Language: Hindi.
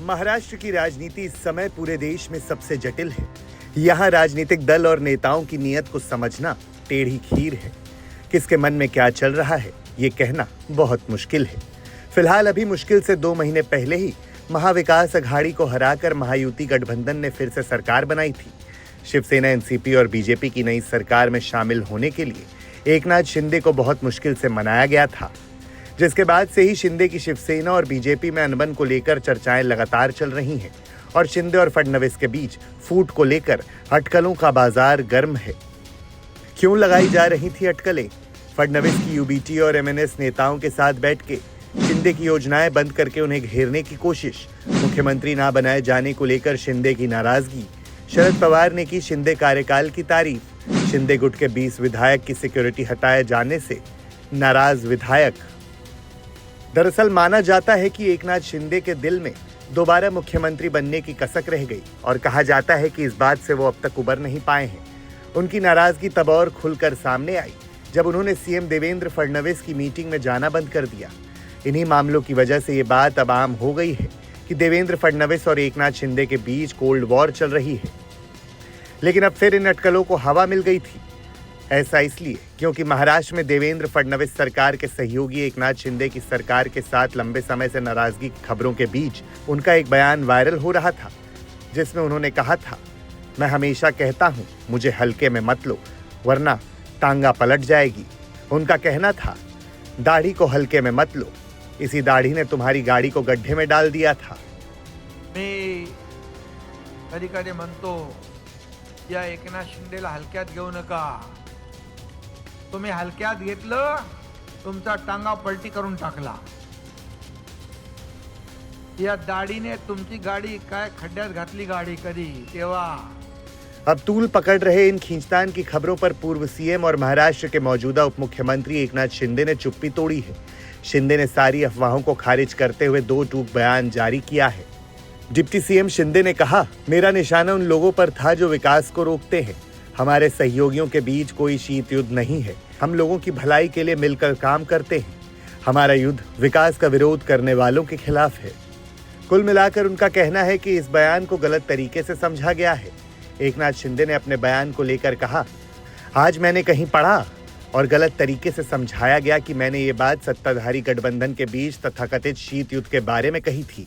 महाराष्ट्र की राजनीति इस समय पूरे देश में सबसे जटिल है। यहाँ राजनीतिक दल और नेताओं की नीयत को समझना टेढ़ी खीर है। किसके मन में क्या चल रहा है, ये कहना बहुत मुश्किल है। फिलहाल अभी मुश्किल से 2 महीने पहले ही महाविकास अघाड़ी को हराकर महायुति गठबंधन ने फिर से सरकार बनाई थी। शिवसेना, एनसीपी और बीजेपी की नई सरकार में शामिल होने के लिए एकनाथ शिंदे को बहुत मुश्किल से मनाया गया था, जिसके बाद से ही शिंदे की शिवसेना और बीजेपी में अनबन को लेकर चर्चाएं लगातार चल रही हैं और शिंदे और फडणवीस के बीच फूट को लेकर अटकलों का बाजार गर्म है। क्यों लगाई जा रही थी अटकलें? फडणवीस की यूबीटी और एमएनएस नेताओं के साथ बैठ के शिंदे की योजनाएं बंद करके उन्हें घेरने की कोशिश, मुख्यमंत्री ना बनाए जाने को लेकर शिंदे की नाराजगी, शरद पवार ने की शिंदे कार्यकाल की तारीफ, शिंदे गुट के 20 विधायक की सिक्योरिटी हटाए जाने से नाराज विधायक। दरअसल माना जाता है कि एकनाथ शिंदे के दिल में दोबारा मुख्यमंत्री बनने की कसक रह गई और कहा जाता है कि इस बात से वो अब तक उबर नहीं पाए हैं। उनकी नाराजगी तब और खुलकर सामने आई जब उन्होंने सीएम देवेंद्र फडणवीस की मीटिंग में जाना बंद कर दिया। इन्हीं मामलों की वजह से ये बात अब आम हो गई है कि देवेंद्र फडणवीस और एकनाथ शिंदे के बीच कोल्ड वॉर चल रही है। लेकिन अब फिर इन अटकलों को हवा मिल गई थी। ऐसा इसलिए क्योंकि महाराष्ट्र में देवेंद्र फडणवीस सरकार के सहयोगी एकनाथ शिंदे की सरकार के साथ लंबे समय से नाराजगी की खबरों के बीच उनका एक बयान वायरल हो रहा था, जिसमें उन्होंने कहा था, मैं हमेशा कहता हूं मुझे हल्के में मत लो वरना टांगा पलट जाएगी। उनका कहना था, दाढ़ी को हल्के में मत लो, इसी दाढ़ी ने तुम्हारी गाड़ी को गड्ढे में डाल दिया था। मी कधी कधी म्हणतो या एकनाथ शिंदेला हलक्यात घेऊ नका. तुम्ही हलक्यात घेतलं, तुमचा टांगा पलटी करून टाकला. या दाढीने तुमची गाडी काय खड्ड्यात घातली गाडी कधी तेव्हा. अब तूल पकड़ रहे इन खींचतान की खबरों पर पूर्व सीएम और महाराष्ट्र के मौजूदा उप मुख्यमंत्री एकनाथ शिंदे ने चुप्पी तोड़ी है। शिंदे ने सारी अफवाहों को खारिज करते हुए 2 टूक बयान जारी किया है। डिप्टी सीएम शिंदे ने कहा, मेरा निशाना उन लोगों पर था जो विकास को रोकते हैं। हमारे सहयोगियों के बीच कोई शीत युद्ध नहीं है। हम लोगों की भलाई के लिए मिलकर काम करते हैं। हमारा युद्ध विकास का विरोध करने वालों के खिलाफ है। कुल मिलाकर उनका कहना है कि इस बयान को गलत तरीके से समझा गया है। एकनाथ शिंदे ने अपने बयान को लेकर कहा, आज मैंने कहीं पढ़ा और गलत तरीके से समझाया गया कि मैंने ये बात सत्ताधारी गठबंधन के बीच तथाकथित शीत युद्ध के बारे में कही थी।